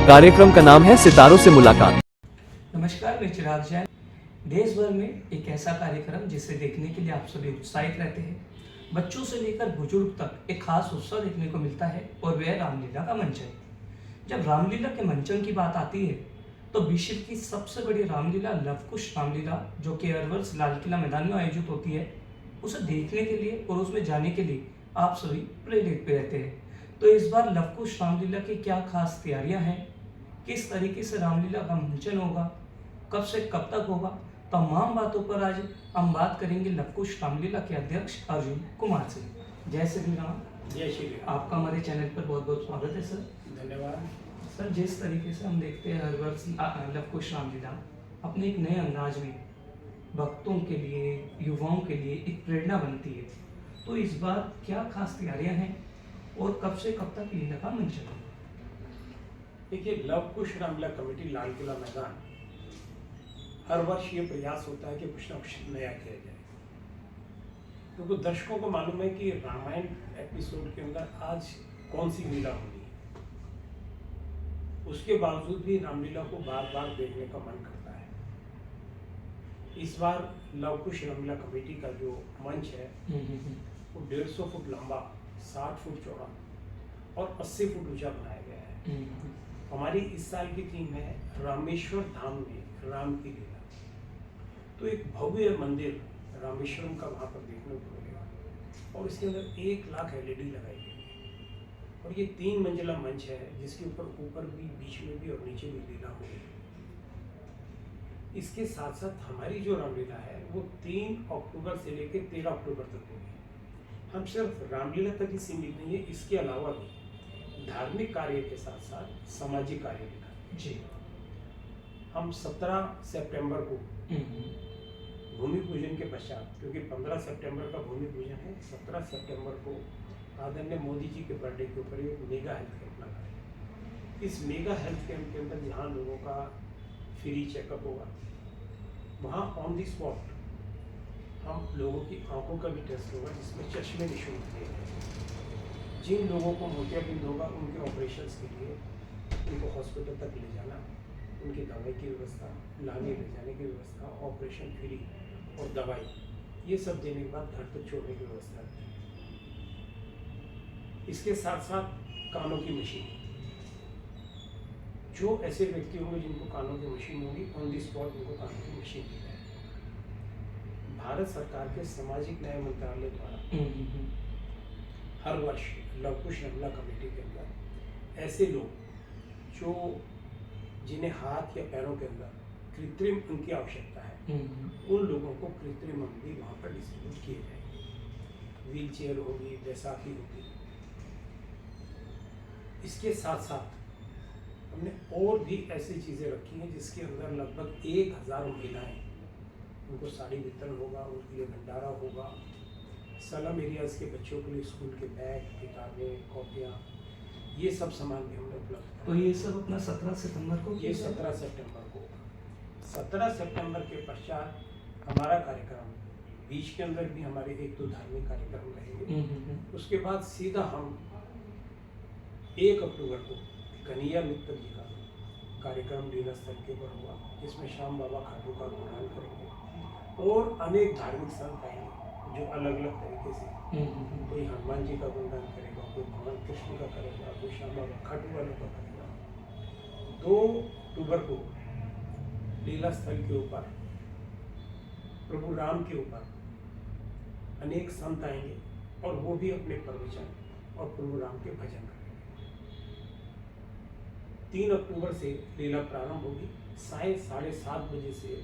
कार्यक्रम का नाम है सितारों से मुलाकात। नमस्कार, मैं चिराग जैन। देश भर में एक ऐसा कार्यक्रम जिसे देखने के लिए आप सभी उत्साहित रहते हैं। बच्चों से लेकर बुजुर्ग तक एक खास उत्साह देखने को मिलता है और वह रामलीला का मंचन। जब रामलीला के मंचन की बात आती है तो विश्व की सबसे बड़ी रामलीला लवकुश रामलीला, जो कि हर वर्ष लाल किला मैदान में आयोजित होती है, उसे देखने के लिए और उसमें जाने के लिए आप सभी प्रेरित भी रहते हैं। तो इस बार लवकुश रामलीला की क्या खास तैयारियां हैं, किस तरीके से रामलीला का मंचन होगा, कब से कब तक होगा, तमाम बातों पर आज हम बात करेंगे लवकुश रामलीला के अध्यक्ष अर्जुन कुमार से। जय श्री राम। जय श्री राम। आपका हमारे चैनल पर बहुत बहुत स्वागत है सर। धन्यवाद सर। जिस तरीके से हम देखते हैं हर वर्ष लवकुश रामलीला अपने एक नए अंदाज में भक्तों के लिए, युवाओं के लिए एक प्रेरणा बनती है, तो इस बार क्या खास तैयारियां हैं और कब से कब तक लीला का मंचन होगा? देखिए, लवकुश रामलीला कमेटी लाल किला मैदान हर वर्ष ये प्रयास होता है कि कुछ ना कुछ नया किया जाए, क्योंकि दर्शकों को मालूम है कि रामायण एपिसोड के अंदर आज कौन सी लीला होनी है। उसके बावजूद भी रामलीला को बार बार देखने का मन करता है। इस बार लवकुश रामलीला कमेटी का जो मंच है वो 150 फुट लंबा, 60 फुट चौड़ा और 80 फुट ऊंचा बनाया गया है। हमारी इस साल की थीम है रामेश्वर धाम में राम की लीला। तो एक भव्य मंदिर रामेश्वरम का वहाँ पर देखने को मिलेगा और इसके अंदर 1 लाख LED लगाई गई है और ये 3 मंजिला मंच है, जिसके ऊपर भी, बीच में भी और नीचे भी लीला होगी। इसके साथ साथ हमारी जो रामलीला है वो 3 अक्टूबर से लेकर 13 अक्टूबर तक होगी। हम सिर्फ रामलीला तक ही सीमित नहीं है, इसके अलावा भी धार्मिक कार्य के साथ साथ सामाजिक कार्य भी करते हैं। जी। हम 17 सितंबर को भूमि पूजन के पश्चात, क्योंकि 15 सितंबर का भूमि पूजन है, 17 सितंबर को आदरणीय मोदी जी के बर्थडे के ऊपर एक मेगा हेल्थ कैंप लगा है। इस मेगा हेल्थ कैंप के अंदर जहाँ लोगों का फ्री चेकअप होगा, वहाँ ऑन दी स्पॉट हम लोगों की आंखों का भी टेस्ट होगा, जिसमें चश्मे निःशुल्क दिए गए। जिन लोगों को मोतियाबिंद होगा, उनके ऑपरेशंस के लिए उनको हॉस्पिटल तक ले जाना, उनकी दवाई की व्यवस्था, लाने ले जाने की व्यवस्था, ऑपरेशन फ्री और दवाई, ये सब देने के बाद घर तक छोड़ने की व्यवस्था है। इसके साथ साथ कानों की मशीन, जो ऐसे व्यक्ति होंगे जिनको कानों की मशीन होगी, ऑन दी स्पॉट उनको कानों की मशीन दी जाएगी। भारत सरकार के सामाजिक न्याय मंत्रालय द्वारा हर वर्ष लवकुश रामलीला कमेटी के अंदर ऐसे लोग जो जिन्हें हाथ या पैरों के अंदर कृत्रिम अंग की आवश्यकता है, उन लोगों को कृत्रिम अंग भी वहाँ पर डिस्ट्रीब्यूट किए जाएंगे। व्हील चेयर होगी, बैसाखी होगी। इसके साथ साथ हमने और भी ऐसी चीज़ें रखी हैं जिसके अंदर लगभग 1000 महिलाएं, उनको साड़ी वितरण होगा, उनके लिए भंडारा होगा, स्लम एरियाज के बच्चों के लिए स्कूल के बैग, किताबें, कॉपियाँ, ये सब सामान भी हमने उपलब्ध। तो ये सब अपना 17 सितंबर को, ये 17 सितंबर को। 17 सितंबर के पश्चात हमारा कार्यक्रम, बीच के अंदर भी हमारे 1-2 धार्मिक कार्यक्रम रहेंगे। उसके बाद सीधा हम 1 अक्टूबर को कन्हैया मित्तर जी का कार्यक्रम लीला स्थल के ऊपर होगा, जिसमें श्याम बाबा खाटू का गुणगान करेंगे और अनेक धार्मिक संत आएंगे जो अलग अलग तरीके से, कोई हनुमान जी का गुणगान करेगा, कोई भगवान कृष्ण का करेगा, कोई श्याम बाबा खाटू वालों का करेगा। 2 अक्टूबर को लीला स्थल के ऊपर प्रभु राम के ऊपर अनेक संत आएंगे और वो भी अपने प्रवचन और प्रभु राम के भजन करेंगे। 3 अक्टूबर से लीला प्रारंभ होगी, साय 7:30 बजे से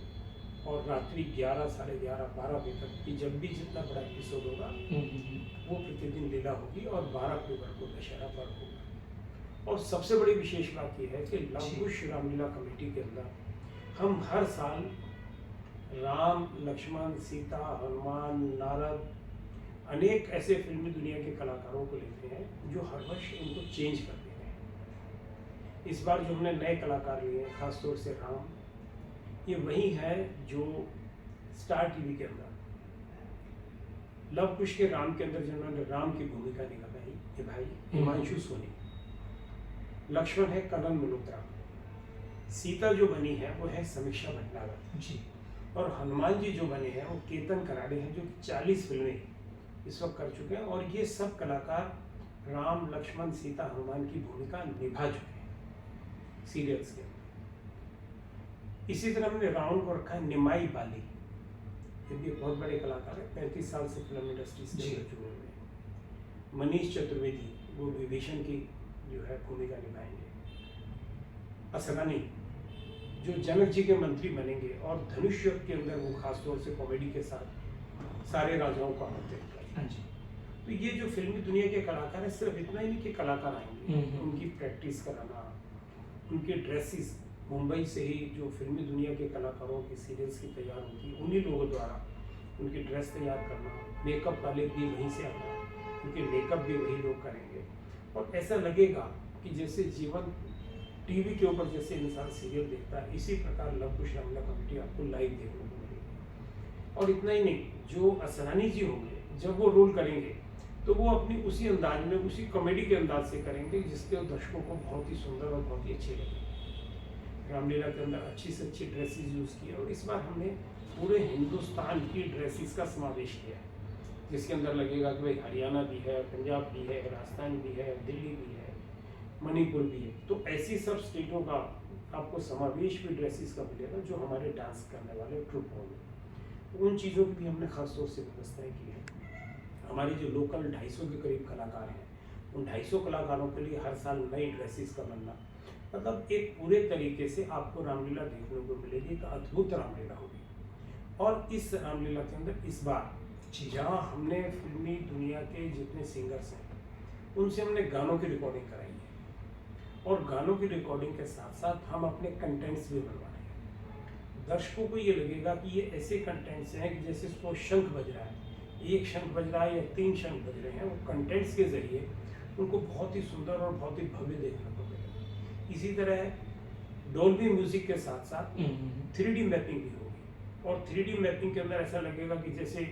और रात्रि 11, साढ़े 11, 12 बजे तक, कि जब भी जितना बड़ा एपिसोड होगा वो प्रतिदिन लीला होगी और 12 अक्टूबर को दशहरा पर्व होगा। और सबसे बड़ी विशेष बात यह है कि लवकुश रामलीला कमेटी के अंदर हम हर साल राम, लक्ष्मण, सीता, हनुमान, नारद, अनेक ऐसे फिल्मी दुनिया के कलाकारों को लेते हैं जो हर वर्ष इनको चेंज करते हैं। इस बार जो हमने नए कलाकार लिए हैं, खासतौर से राम, ये वही है जो स्टार टीवी के अंदर लवकुश के राम के अंदर जिन्होंने राम की भूमिका निभाई, ये भाई हिमांशु सोनी। लक्ष्मण है कनन मल्होत्रा, सीता जो बनी है वो है समीक्षा भटनागर जी। और हनुमान जी जो बने हैं वो केतन कराड़े हैं, जो 40 फिल्में इस वक्त कर चुके हैं और ये सब कलाकार राम लक्ष्मण सीता हनुमान की भूमिका निभा चुके हैं सीरियल्स के अंदर। इसी तरह हमने रावण को रखा है निमाई बाली, ये भी बहुत बड़े कलाकार है, 35 साल से फिल्म इंडस्ट्री से जुड़े हुए हैं। मनीष चतुर्वेदी वो विभीषण की जो है भूमिका निभाएंगे। असरानी जो जनक जी के मंत्री बनेंगे और धनुष युद्ध के अंदर वो खासतौर से कॉमेडी के साथ सारे राजाओं का मंत्रित्व करेंगे। हाँ जी। तो ये जो फिल्मी दुनिया के कलाकार हैं, सिर्फ इतना ही नहीं कि कलाकार आएंगे, उनकी प्रैक्टिस कराना, उनके ड्रेसेस मुंबई से ही जो फिल्मी दुनिया के कलाकारों की सीरियल्स की तैयार होती है उन्हीं लोगों द्वारा उनकी ड्रेस तैयार करना, मेकअप वाले भी वहीं से आना, उनके मेकअप भी वही लोग करेंगे और ऐसा लगेगा कि जैसे जीवन टीवी के ऊपर जैसे इंसान सीरियल देखता है, इसी प्रकार लव कुश रामलीला कमेटी आपको लाइव देखने को मिलेगी। और इतना ही नहीं, जो असरानी जी होंगे जब वो रोल करेंगे तो वो अपनी उसी अंदाज में, उसी कॉमेडी के अंदाज से करेंगे जिसके दर्शकों को बहुत ही सुंदर और बहुत ही अच्छे लगेंगे। रामलीला के अंदर अच्छी से अच्छी ड्रेसेस यूज़ की और इस बार हमने पूरे हिंदुस्तान की ड्रेसेस का समावेश किया है, जिसके अंदर लगेगा कि भाई हरियाणा भी है, पंजाब भी है, राजस्थान भी है, दिल्ली भी है, मणिपुर भी है। तो ऐसी सब स्टेटों का आपको समावेश भी ड्रेसेस का मिलेगा जो हमारे डांस करने वाले ट्रुप होंगे। उन चीज़ों की भी हमने खास तौर से व्यवस्थाएँ की है। हमारे जो लोकल 250 के करीब कलाकार हैं, उन 250 कलाकारों के लिए हर साल नई ड्रेसेस का बनना, मतलब एक पूरे तरीके से आपको रामलीला देखने को मिलेगी, एक अद्भुत रामलीला होगी। और इस रामलीला के अंदर इस बार जहाँ हमने फिल्मी दुनिया के जितने सिंगर्स हैं उनसे हमने गानों की रिकॉर्डिंग कराई है और गानों की रिकॉर्डिंग के साथ साथ हम अपने कंटेंट्स भी बनवा रहे हैं। दर्शकों को ये लगेगा कि ये ऐसे कंटेंट्स हैं कि जैसे उसको शंख बज रहा है, एक शंख बज रहा है या 3 शंख बज रहे हैं, वो कंटेंट्स के जरिए उनको बहुत ही सुंदर और बहुत ही भव्य देखने को मिलेगा। इसी तरह डोल्बी म्यूजिक के साथ साथ 3D मैपिंग भी होगी और 3D मैपिंग के अंदर ऐसा लगेगा कि जैसे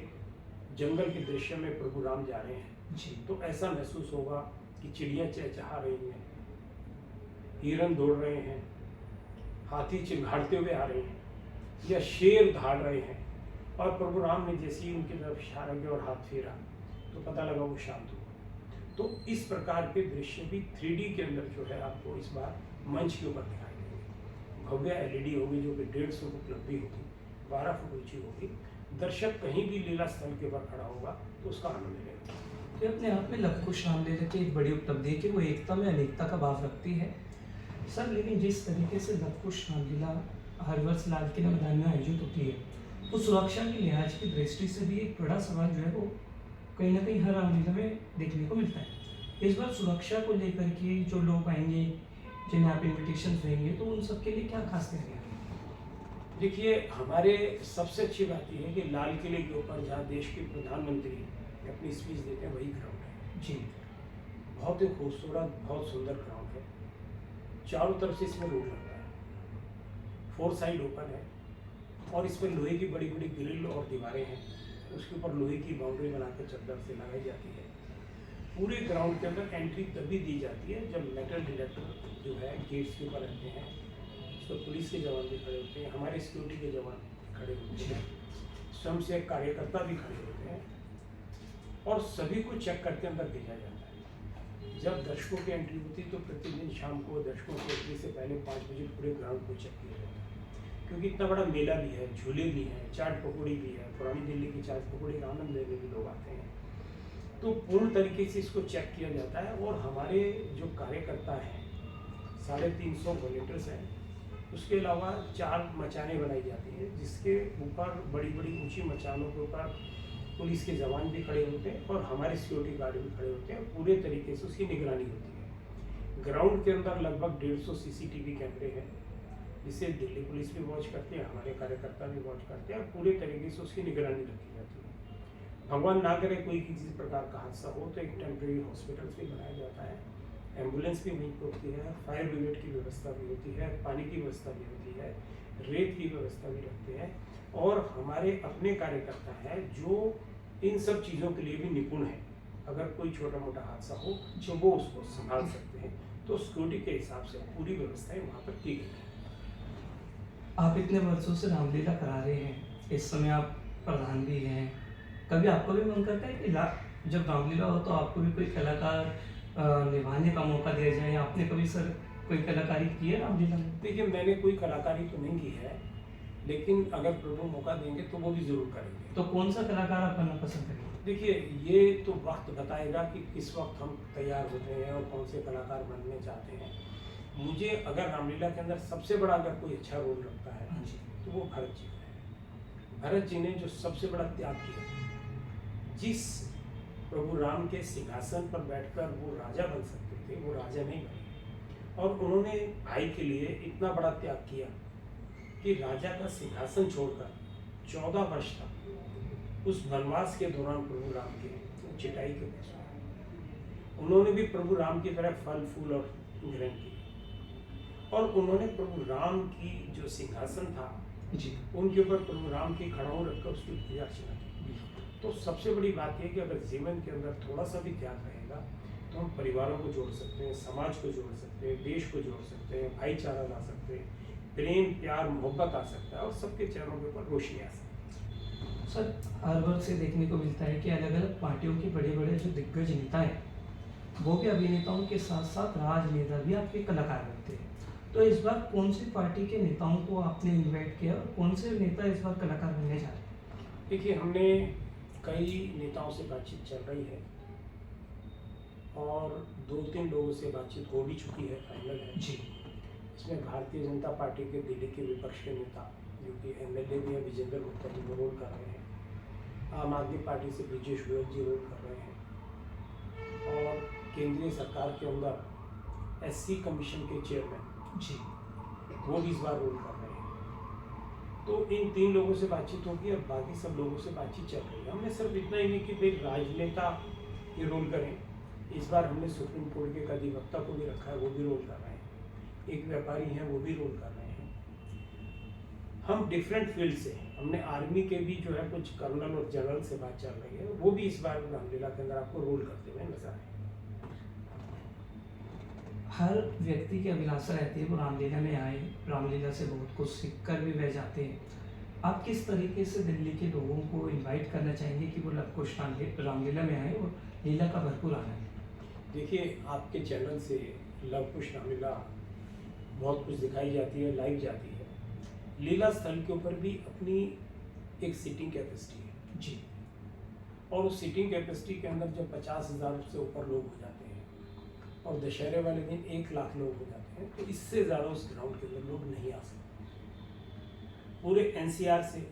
जंगल के दृश्य में प्रभु राम जा रहे हैं जी, तो ऐसा महसूस होगा कि चिड़ियाँ चहचहा रही हैं, हिरन दौड़ रहे हैं, हाथी चिंघाड़ते हुए आ रहे हैं या शेर धाड़ रहे हैं और प्रभु राम ने जैसे ही उनकी तरफ इशारा किया और हाथ फेरा तो पता लगा वो शांत हुआ। तो इस प्रकार के दृश्य भी 3D के अंदर जो है आपको इस बार मंच के ऊपर दिखाई देंगे। भव्य LED होगी जो कि 150 फुट लंबी होगी, 12 फुट ऊंची होगी। दर्शक कहीं भी लीला स्थल के ऊपर खड़ा होगा तो उसका आनंद मिलेगा। तो अपने आप में लव कुश रामलीला की एक बड़ी उपलब्धि है कि वो एकता में अनेकता का भाव रखती है सर। लेकिन जिस तरीके से लव कुश रामलीला हर वर्ष लाल किला मैदान में आयोजित होती है तो सुरक्षा के लिहाज की दृष्टि से भी एक बड़ा सवाल जो है वो कहीं ना कहीं हर रामलीला में देखने को मिलता है। इस बार सुरक्षा को लेकर के जो लोग आएंगे जिन्हें आप इन्विटेशन देंगे तो उन सबके लिए क्या खास तैयारी है? देखिए, हमारे सबसे अच्छी बात यह है कि लाल किले के ऊपर जहाँ देश के प्रधानमंत्री अपनी स्पीच देते हैं वही ग्राउंड है जी। बहुत ही खूबसूरत, बहुत सुंदर ग्राउंड है। चारों तरफ से इसमें रोड लगता है, 4 साइड ओपन है और इसमें लोहे की बड़ी बड़ी ग्रिल और दीवारें हैं। उसके ऊपर लोहे की बाउंड्री बनाकर चद्दर से लगाई जाती है। पूरे ग्राउंड के अंदर एंट्री तभी दी जाती है जब मेटल डिटेक्टर जो है गेट्स के ऊपर रहते हैं। तो पुलिस के जवान भी खड़े होते हैं, हमारे सिक्योरिटी के जवान खड़े होते हैं, स्वयं से कार्यकर्ता भी खड़े होते हैं और सभी को चेक करके अंदर भेजा जाता है। जब दर्शकों की एंट्री होती है तो प्रतिदिन शाम को दर्शकों की एंट्री से पहले 5 बजे पूरे ग्राउंड को चेक किया जाता है, क्योंकि इतना बड़ा मेला भी है, झूले भी हैं, चाट पकौड़ी भी है। पुरानी दिल्ली की चाट पकौड़ी का आनंद लेने भी लोग आते हैं। तो पूर्ण तरीके से इसको चेक किया जाता है और हमारे जो कार्यकर्ता हैं 350 वॉलेंटियर्स हैं, उसके अलावा 4 मचानें बनाई जाती हैं जिसके ऊपर बड़ी बड़ी ऊंची मचानों के ऊपर पुलिस के जवान भी खड़े होते हैं और हमारे सिक्योरिटी गार्ड भी खड़े होते हैं। पूरे तरीके से उसकी निगरानी होती है। ग्राउंड के अंदर लगभग 150 CCTV कैमरे हैं जिसे दिल्ली पुलिस भी वॉच करती है, हमारे कार्यकर्ता भी वॉच करते हैं और पूरे तरीके से उसकी निगरानी रखी जाती है। भगवान ना करे कोई किसी प्रकार का हादसा हो तो एक टेम्प्रेरी हॉस्पिटल भी बनाया जाता है, एम्बुलेंस भी वहीं पर होती है, फायर ब्रिगेड की व्यवस्था भी होती है, पानी की व्यवस्था भी होती है, रेत की व्यवस्था भी रखते हैं और हमारे अपने कार्यकर्ता हैं जो इन सब चीज़ों के लिए भी निपुण हैं। अगर कोई छोटा मोटा हादसा हो तो वो उसको संभाल सकते हैं। तो सिक्योरिटी के हिसाब से पूरी व्यवस्थाएं वहाँ पर की गई हैं। आप इतने वर्षों से रामलीला करा रहे हैं, इस समय आप प्रधान भी हैं, कभी आपको भी मन करता है कि जब रामलीला हो तो आपको भी कोई कलाकार निभाने का मौका दिया जाए? आपने कभी सर कोई कलाकारी की है रामलीला में? देखिए, मैंने कोई कलाकारी तो नहीं की है, लेकिन अगर प्रभु मौका देंगे तो वो भी ज़रूर करेंगे। तो कौन सा कलाकार आप बनना पसंद करेंगे? देखिए, ये तो वक्त बताएगा कि किस वक्त हम तैयार होते हैं और कौन से कलाकार बनने चाहते हैं। मुझे अगर रामलीला के अंदर सबसे बड़ा अगर कोई अच्छा रोल लगता है हाँ जी। तो वो भरत जी का है। भरत जी ने जो सबसे बड़ा त्याग किया, जिस प्रभु राम के सिंहासन पर बैठकर वो राजा बन सकते थे, वो राजा नहीं बने, और उन्होंने भाई के लिए इतना बड़ा त्याग किया कि राजा का सिंहासन छोड़कर 14 वर्ष तक उस वनवास के दौरान प्रभु राम के चिटाई के पास उन्होंने भी प्रभु राम की तरह फल फूल और ग्रहण किए, और उन्होंने प्रभु राम की जो सिंहासन था जी। उनके ऊपर प्रभु राम की खड़ाऊ रखकर उसकी पूजा अर्चना की। तो सबसे बड़ी बात यह कि अगर जीवन के अंदर थोड़ा सा भी त्याग रहेगा तो हम परिवारों को जोड़ सकते हैं, समाज को जोड़ सकते हैं, देश को जोड़ सकते हैं, भाईचारा ला सकते हैं, प्रेम प्यार मोहब्बत आ सकता है और सबके चेहरों के ऊपर रोशनी आ सकती है। सर, हर वर्ष से देखने को मिलता है कि अलग अलग पार्टियों के बड़े बड़े जो दिग्गज नेता हैं वो भी अभिनेताओं के साथ साथ राजनेता भी आपके कलाकार बनते हैं। तो इस बार कौन सी पार्टी के नेताओं को आपने इनवाइट किया और कौन से नेता इस बार कलाकार बनने जा रहे हैं? देखिए, हमने कई नेताओं से बातचीत चल रही है और 2-3 लोगों से बातचीत हो भी चुकी है, फाइनल है जी। इसमें भारतीय जनता पार्टी के दिल्ली के विपक्ष के नेता जो कि एमएलए भी हैं, विजेंद्र गुप्ता जी वो रोल कर रहे हैं। आम आदमी पार्टी से ब्रिजेश गोयल जी रोल कर रहे हैं, और केंद्रीय सरकार के अंदर एससी कमीशन के चेयरमैन जी। वो भी इस बार रोल कर रहे हैं। तो इन 3 लोगों से बातचीत होगी और बाकी सब लोगों से बातचीत चल रही है। हमने सिर्फ इतना ही नहीं कि भाई राजनेता ये रोल करें, इस बार हमने सुप्रीम कोर्ट के एक अधिवक्ता को भी रखा है, वो भी रोल कर रहे हैं, एक व्यापारी हैं वो भी रोल कर रहे हैं। हम डिफरेंट फील्ड से, हमने आर्मी के भी जो है कुछ कर्नल और जनरल से बात चल रही है, वो भी इस बार रामलीला के अंदर आपको रोल करते हुए नजर आए। हर व्यक्ति की अभिलाषा रहती है वो रामलीला में आए, रामलीला से बहुत कुछ सीख कर भी रह जाते हैं। आप किस तरीके से दिल्ली के लोगों को इनवाइट करना चाहेंगे कि वो लवकुश रामलीला में आए और लीला का भरपूर आनंद? देखिए, आपके चैनल से लवकुश रामलीला बहुत कुछ दिखाई जाती है, लाइव जाती है। लीला स्थल के ऊपर भी अपनी एक सीटिंग कैपेसिटी है जी। और उस सीटिंग कैपेसिटी के अंदर जब 50,000 से ऊपर लोग हो जाते हैं और दशहरे वाले दिन 1 लाख लोग हो जाते हैं, तो इससे ज़्यादा उस ग्राउंड के अंदर लोग नहीं आ सकते। पूरे एनसीआर से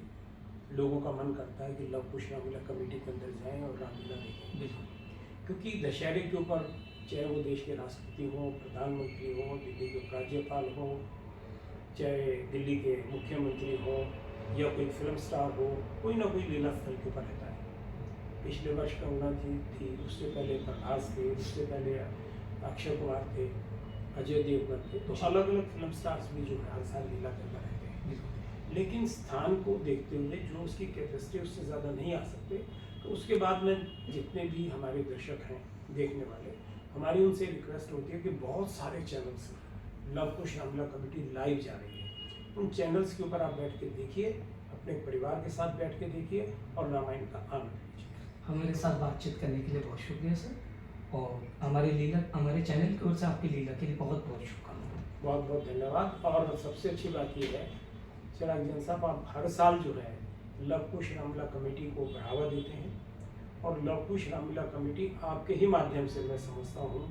लोगों का मन करता है कि लवकुश रामलीला कमेटी के अंदर जाएं और रामलीला देखें, बिल्कुल। क्योंकि दशहरे के ऊपर चाहे वो देश के राष्ट्रपति हों, प्रधानमंत्री हों, दिल्ली के उपराज्यपाल हों, चाहे दिल्ली के मुख्यमंत्री हों या कोई फिल्म स्टार हो, कोई ना कोई लीला स्थल के ऊपर रहता है। पिछले वर्ष कंगना जी थी, उससे पहले प्रभास थे, उससे पहले अक्षय कुमार थे, अजय देवगन थे, तो अलग अलग फिल्म स्टार्स भी जो है हर साल लीला के अंदर रहते हैं। लेकिन स्थान को देखते हुए जो उसकी कैपेसिटी उससे ज़्यादा नहीं आ सकते, तो उसके बाद में जितने भी हमारे दर्शक हैं देखने वाले, हमारी उनसे रिक्वेस्ट होती है कि बहुत सारे channels Lavkush Ramlila committee live जा रही है, उन चैनल्स के ऊपर आप बैठ के देखिए, अपने परिवार के साथ बैठ के देखिए और रामायण का आनंद लीजिए। हमारे साथ बातचीत करने के लिए बहुत शुक्रिया सर, और हमारे चैनल की ओर से आपकी लीला के लिए बहुत बहुत शुभकामनाएं। बहुत बहुत धन्यवाद। और सबसे अच्छी बात यह है चिराग जैन साहब, आप हर साल जो है लवकुश रामलीला कमेटी को बढ़ावा देते हैं, और लवकुश रामलीला कमेटी आपके ही माध्यम से मैं समझता हूँ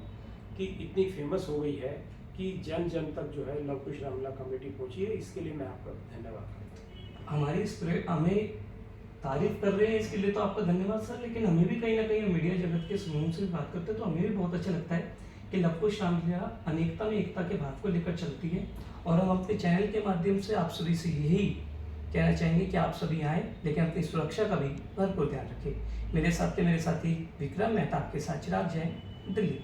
कि इतनी फेमस हो गई है कि जन जन तक जो है लवकुश रामलीला कमेटी पहुँची है। इसके लिए मैं आपका धन्यवाद करता हूँ। हमारी स्प्रेड हमें तारीफ कर रहे हैं, इसके लिए तो आपका धन्यवाद सर, लेकिन हमें भी कहीं ना कहीं मीडिया जगत के समूह से बात करते हैं तो हमें भी बहुत अच्छा लगता है कि लवकुश रामलीला अनेकता में एकता के भाव को लेकर चलती है, और हम अपने चैनल के माध्यम से आप सभी से यही कहना चाहेंगे कि आप सभी आएँ, लेकिन अपनी सुरक्षा का भी भरपूर ध्यान रखें। मेरे साथी विक्रम मेहता आपके साथ चिराग जैन, दिल्ली।